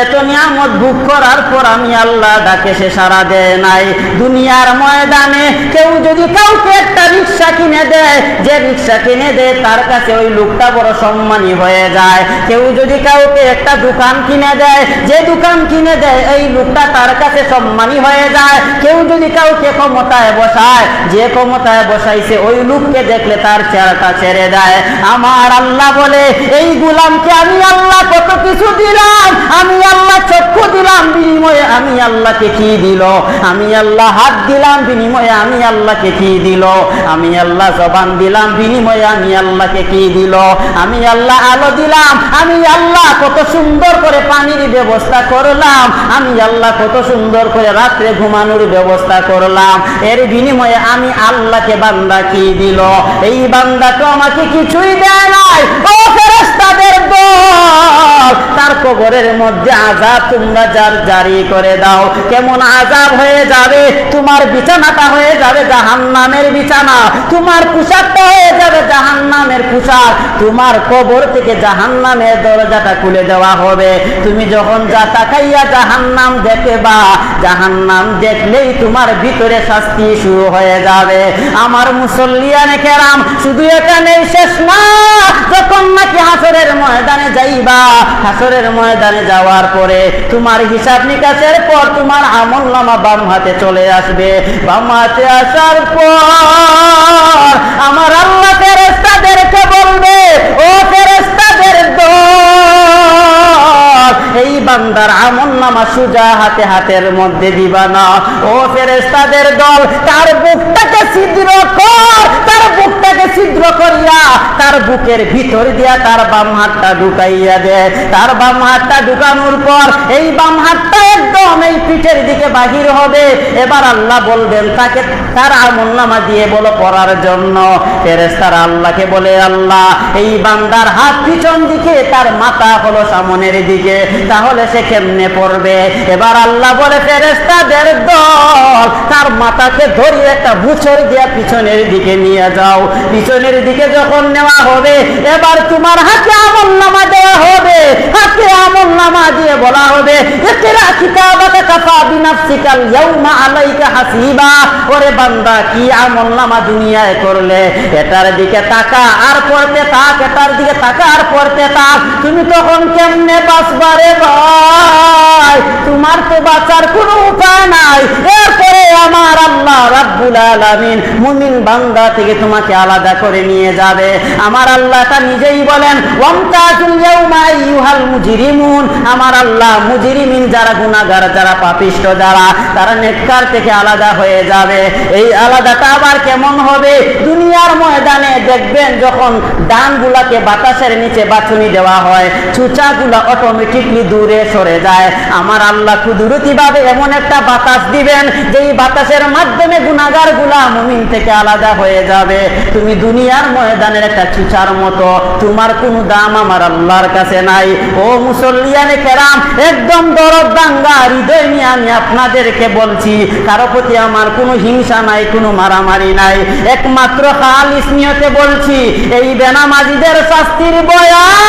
এত নিয়ামত ভোগ করার পর আমি আল্লাহ ডাকে সে সাড়া দেয় নাই। দুনিয়ার ময়দানে কেউ যদি কাউকে একটা রিক্সা কিনে দেয়, যে রিক্সা কিনে দেয় তার কাছে ওই লোকটা বড় সম্মানী হয়ে যায়। কেউ যদি কাউকে একটা দোকান কিনে দেয়, যে দোকান কিনে দেয় এই লোকটা তার কাছে সম্মানী হয়ে যায়। কেউ যদি কাউকে ক্ষমতায় বসায়, যে ক্ষমতায় বসাইছে ওই লোককে দেখলে তার চেহারাটা ছেড়ে দেয়। আমার আল্লাহ বলে এই গোলামকে আমি আল্লাহ কত কিছু দিলাম, আমি আল্লাহ চক্ষু দিলাম, বিনিময়ে আমি আল্লাহকে কি দিল? আমি আল্লাহ হাত দিলাম, বিনিময়ে আমি আল্লাহকে কি দিল? আমি আল্লাহ জবান দিলাম, বিনিময়ে আমি আল্লাহকে কি দিল? আমি আল্লাহ আলো দিলাম, আমি আল্লাহ কত সুন্দর করে পানির ব্যবস্থা করলাম, আমি আল্লাহ কত সুন্দর করে রাত্রে ঘুমানোর ব্যবস্থা করলাম, এর বিনিময়ে আমি আল্লাহকে বান্দা কি দিল? এই বান্দা তো আমাকে কিছুই দেয় নাই। ও ফেরেশতাদের দল, তার কবরের মধ্যে আযাব তোমরা জারি করে দাও। কেমন আযাব হয়ে যাবে? তোমার বিছানাটা হয়ে যাবে জাহান্নামের বিছানা, তোমার পোশাকটা হয়ে যাবে জাহান্নামের পোশাক, তোমার কবর থেকে জাহান্নামের দরজাটা খুলে দেওয়া হবে। তুমি যখন যা তাকাইয়া জাহান্নাম দেখবা, জাহান্নাম দেখলেই তোমার ভিতরে শাস্তি শুরু হয়ে যাবে। আমার মুসল্লিয়ানে কেরাম, শুধু এখানেই শেষ না, যখন নাকি হাসরের ময়দানে যাইবা, হাসরের ময়দানে যাওয়ার পরে তোমার হিসাব নিকাশের পর তোমার আমলনামা বাম হাতে চলে আসবে। বাম হাতে আসার পর আমার আল্লাহ ফেরেশতাদেরকে বলবে, ও ফেরেশতাদের দল, এই বান্দার আমলনামা সোজা হাতের মধ্যে দিবা না। ও ফেরেশতাদের দল, তার বুকটাকে ছিদ্র কর, তার বুকটাকে ছিদ্র করিয়া তার বুকের ভিতর দিয়া তার বাম হাতটা ঢুকাইয়া দে। তার বাম হাতটা ঢুকানোর পর এই বাম হাতটা একদম এই পিঠের দিকে বাহির হবে। এবার আল্লাহ বলবেন তাকে তার আমলনামা দিয়ে বলো পড়ার জন্য। ফেরেশতারা আল্লাহকে বলে, আল্লাহ এই বান্দার হাত পিছন দিকে, তার মাথা হলো সামনের দিকে, তাহলে সে কেমনে পড়বে? এবার আল্লাহ বলে ফেরেশতাদের দল, তার মাথাকে ধরিয়ে একটা বুছর দিয়া পিছনের দিকে নিয়ে যাও। পিছনের দিকে যখন নেওয়া হবে এবার তোমার হাতে আমলনামা দেওয়া হবে। হাতে আমলনামা দিয়ে বলা হবে ইকরা কিতাবাকা কাফা বিনাফসিকাল ইয়াউমা আলাইকা হাসিবা। ওরে বান্দা, কি আমলনামা দুনিয়ায় করলে? এটার দিকে তাকা আর পড়তে থাক, এটার দিকে তাকা আর পড়তে থাক। তুমি তখন কেমনে বাঁচবা রে ভাই? তোমার তো বাঁচার কোনো উপায় নাই। এরপরে আমার আল্লাহ রাব্বুল আলামিন মুমিন বান্দা থেকে তোমাকে আলাদা করে নিয়ে যাবে। আমার আল্লাহ তা নিজেই বলেন, ওয়ামতাজুল ইয়াউমা আইয়ুহাল মুজরিমুন। আমার আল্লাহ মুজরিমিন যারা গুনাহগার, যারা পাপিষ্ট, যারা তারা নেককার থেকে আলাদা হয়ে যাবে। এই আলাদাটা আবার কেমন হবে? দুনিয়ার ময়দানে দেখবেন যখন ডানগুলাকে বাতাসের নিচে বাছুনি দেওয়া হয়, চুচাগুলা অটোমেটিকলি দূরে সরে যায়। আমার আল্লাহ আল্লাহ কুদরতি ভাবে এমন একটা বাতাস দিবেন যেই বাতাসের মাধ্যমে গুনাহগার গুলা মুমিন থেকে আলাদা হয়ে যাবে। তুমি দুনিয়ার ময়দানের একটা চুচার মতো, তোমার কোনো দাম আমার আল্লাহর কাছে নাই। ও মুসল্লিয়ানে কেরাম, একদম দরদ দাঙ্গা হৃদয় নিয়ে আমি আপনাদেরকে বলছি, কারো প্রতি আমার কোনো হিংসা নাই, কোনো মারামারি নাই, একমাত্র খালিস নিয়তে বলছি। এই বেনামাজিদের শাস্তির বয়ান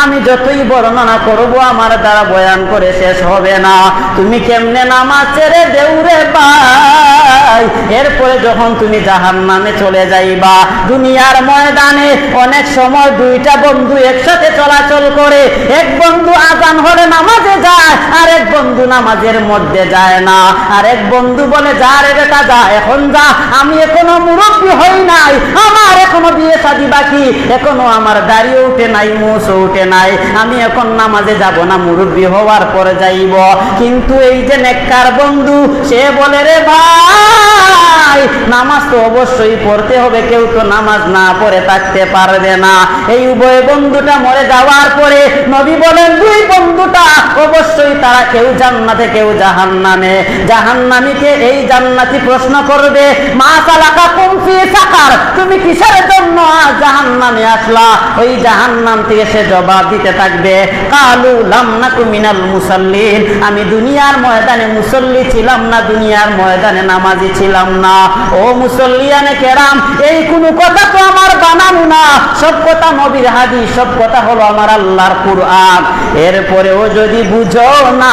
আমি যতই বর্ণনা করব আমার দ্বারা বয়ান করে শেষ হবে না। তুমি কেমনে নামাজ ছেড়ে দেউরে ভাই, এরপরে যখন তুমি জাহান্নামে চলে যাইবা। দুনিয়ার ময়দানে অনেক সময় দুইটা বন্ধু একসাথে চলাচল করে, এক বন্ধু আজান হলে নামাজে যায়, আর এক বন্ধু নামাজের মধ্যে যায় না। আর এক বন্ধু বলে, যা রে বেটা যা, এখন যা, আমি এখনো মুরব্বী হই নাই, আমার এখনো বিয়ে শাদী বাকি, এখনো আমার দাড়িও উঠে নাই, মুছও উঠে নাই, আমি এখন নামাজে যাব না, মুরব্বী হওয়ার পরে যাইব। কিন্তু এই যে নেককার বন্ধু, সে বলে, রে ভাই নামাজ তো অবশ্যই পড়তে হবে, কেউ তো নামাজ না পড়ে থাকতে পারবে না। এই উভয় বন্ধুটা মরে যাওয়ার পরে নবী বলেন, দুই বন্ধুটা অবশ্যই তারা কেউ জান্নাতে কেউ জাহান্নামে। জাহান্নামীকে এই জান্নাতি প্রশ্ন করবে, মা সালাকাকুম ফি সাকার, তুমি কিসের জন্য জাহান্নামে আসলা? ওই জাহান্নাম থেকে সে জবাব দিতে থাকবে, কালু লাম নাকু মিনাল মুসাল্লিন, আমি দুনিয়ার ময়দানে মুসল্লি ছিলাম না, দুনিয়ার ময়দানে নামাজি ছিলাম না। ও মুসল্লিয়ানে কেরাম, এই কোন কথা তো আমার বানানো না, সব কথা নবীর হাদিস, সব কথা হলো আমার আল্লাহর কুরআন। এরপরেও যদি বুঝো না,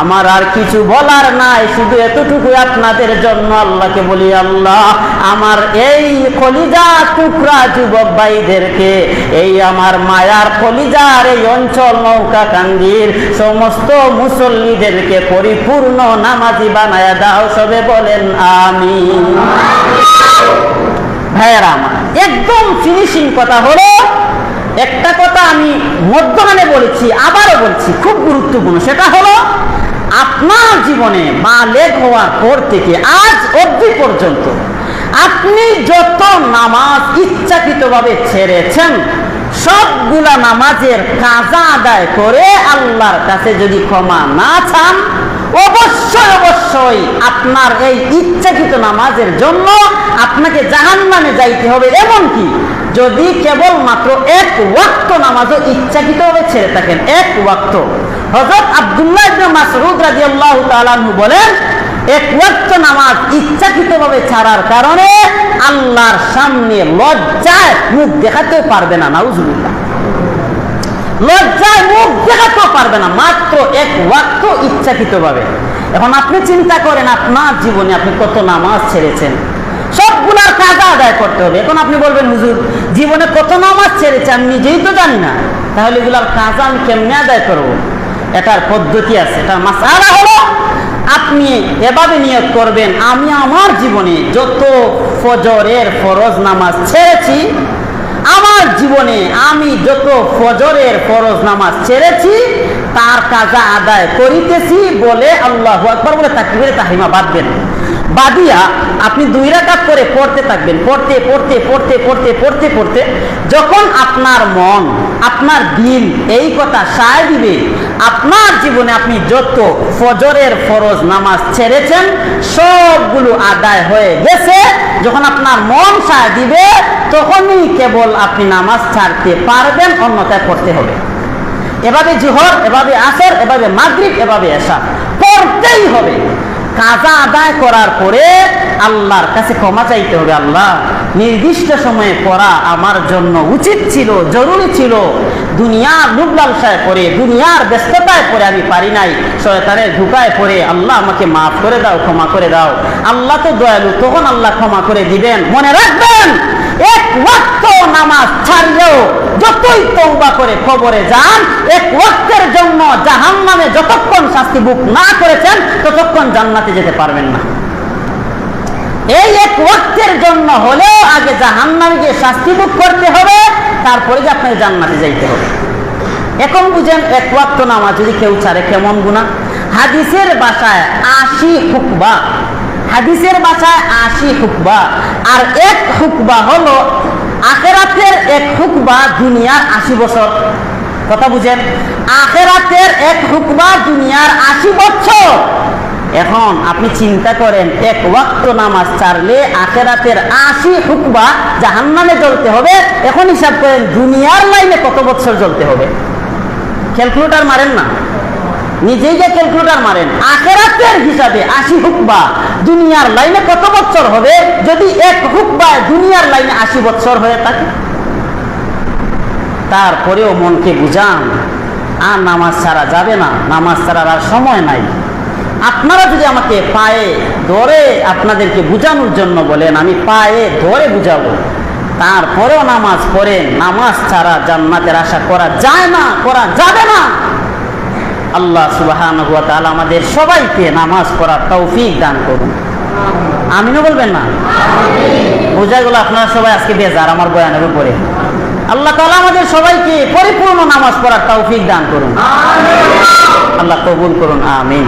আমার আর কিছু বলার নাই, শুধু এতটুকু আপনাদের জন্য আল্লাহকে বলি, আল্লাহ আমার এই কলিজা টুকরা যুবক ভাইদেরকে, এই আমার মায়ার কলিজার এই অঞ্চল নৌকাকান্দির সমস্ত মুসল্লিদেরকে পরিপূর্ণ নামাজি বানায়া দাও, সবে বলেন আমিন। ভাইয়েরা আমার, একদম ফিনিশিং কথা হলো, একটা কথা আমি মধ্যখানে বলেছি, আবারও বলছি, খুব গুরুত্বপূর্ণ, সেটা হলো আপনার জীবনে বালেগ হওয়ার পর থেকে আজ অবধি পর্যন্ত আপনি যত নামাজ ইচ্ছাকৃতভাবে ছেড়েছেন, সবগুলা নামাজের কাজা আদায় করে আল্লাহর কাছে যদি ক্ষমা না চান, অবশ্যই অবশ্যই আপনার এই ইচ্ছাকৃত নামাজের জন্য আপনাকে জাহান্নামে যাইতে হবে। এমনকি যদি কেবল মাত্র এক ওয়াক্ত নামাজও ইচ্ছাকৃতভাবে ছেড়ে থাকেন, এক ওয়াক্ত। হযরত আব্দুল্লাহ ইবনে মাসউদ রাদিয়াল্লাহু তাআলা আনহু বলেন, এক ওয়াক্ত নামাজ ইচ্ছাকৃতভাবে ছাড়ার কারণে আল্লাহর সামনে লজ্জায় মুখ দেখাতে পারবে না, নাউজুবিল্লাহ, লজ্জায় মুখ দেখাতেও পারবে না, মাত্র এক ওয়াক্ত ইচ্ছাকৃতভাবে। এখন আপনি চিন্তা করেন, আপনার জীবনে আপনি কত নামাজ ছেড়েছেন, সবগুলার কাজ আদায় করতে হবে। এখন আপনি বলবেন, হুজুর জীবনে কত নামাজ ছেড়েছে আমি নিজেই তো জানি না, তাহলে এগুলার কাজ আমি কেমনে আদায় করবো? এটার পদ্ধতি আছে। এটার মাসআলা হলো, আপনি এভাবে নিয়ত করবেন, আমি আমার জীবনে যত ফজরের ফরজ নামাজ ছেড়েছি, আমার জীবনে আমি যত ফজরের ফরজ নামাজ ছেড়েছি তার কাজা আদায় করিতেছি বলে আল্লাহু আকবার বলে তাকবীরে তাহরিমা বাঁধবেন। বাদিয়া আপনি 2 রাকাত করে পড়তে থাকবেন, পড়তে পড়তে পড়তে পড়তে পড়তে পড়তে যখন আপনার মন, আপনার দিল এই কথা সায় দিবে, আপনার জীবনে আপনি যত ফজরের ফরজ নামাজ ছেড়েছেন সবগুলো আদায় হয়ে গেছে। যখন আপনার মন সায় দিবে, তখনই কেবল আপনি নামাজ ছাড়তে পারবেন, অন্যথায় পড়তে হবে। এভাবে জোহর, এভাবে আসর, এভাবে মাগরিব, এভাবে এশা পড়তেই হবে। কাজা আদায় করার পরে আল্লাহর কাছে ক্ষমা চাইতে হবে, আল্লাহ নির্দিষ্ট সময়ে পড়া আমার জন্য উচিত ছিল, জরুরি ছিল, দুনিয়ার লোভ লালসায় পড়ে, দুনিয়ার ব্যস্ততায় পড়ে আমি পারি নাই, শয়তানের ধোঁকায় পড়ে, আল্লাহ আমাকে মাফ করে দাও, ক্ষমা করে দাও। আল্লাহ তো দয়ালু, তখন আল্লাহ ক্ষমা করে দিবেন। মনে রাখবেন, এক ওয়াক্ত নামাজ ছাড়লেও যতই তওবা করে কবরে যান, এক ওয়াক্তের জন্য জাহান্নামে যতক্ষণ শাস্তি ভোগ না করেছেন ততক্ষণ জান্নাতে যেতে পারবেন না। এই এক ওয়াক্তের জন্য হলেও আগে জাহান্নামে গিয়ে শাস্তি ভোগ করতে হবে, তারপরে যে আপনাকে জান্নাতে যাইতে হবে। এখন বুঝেন, এক ওয়াক্ত নামাজ যদি কেউ ছাড়ে কেমন গুনাহ। হাদিসের ভাষায় 80 হুকবা, হাদিসের ভাষায় 80 হুকবা, আর এক হুকবা হলো আখিরাতের এক হুকবা দুনিয়ার 80 বছর। কথা বুঝেন, আখিরাতের এক হুকবা দুনিয়ার 80 বছর। এখন আপনি চিন্তা করেন, এক ওয়াক্ত নামাজ ছাড়লে আখিরাতের 80 হুকবা জাহান্নামে জ্বলতে হবে। এখন হিসাব করেন দুনিয়ার লাইনে কত বছর জ্বলতে হবে। ক্যালকুলেটর মারেন না, নিজেই যে ক্যালকুলেটর মারেন, আখিরাতের হিসাবে 80 হুকবা দুনিয়ার লাইনে কত বছর হবে যদি এক হুকবা দুনিয়ার লাইনে 80 বছর হয়ে থাকে। তারপরেও মনকে বুঝান, আর নামাজ ছাড়া যাবে না, নামাজ ছাড়ার আর সময় নাই। আপনারা যদি আমাকে পায়ে ধরে আপনাদেরকে বুঝানোর জন্য বলেন, আমি পায়ে ধরে বুঝাবো, তারপরেও নামাজ পড়েন, নামাজ ছাড়া জান্নাতের আশা করা যায় না, করা যাবে না। আল্লাহ সুবহানাহু ওয়া তাআলা আমাদের সবাইকে নামাজ পড়ার তৌফিক দান করুন, আমিনও বলবেন না? বোঝা গেল আপনারা সবাই আজকে বেজার আমার বয়ানের উপরে। আল্লাহ তাআলা আমাদের সবাইকে পরিপূর্ণ নামাজ পড়ার তৌফিক দান করুন, আল্লাহ কবুল করুন, আমিন।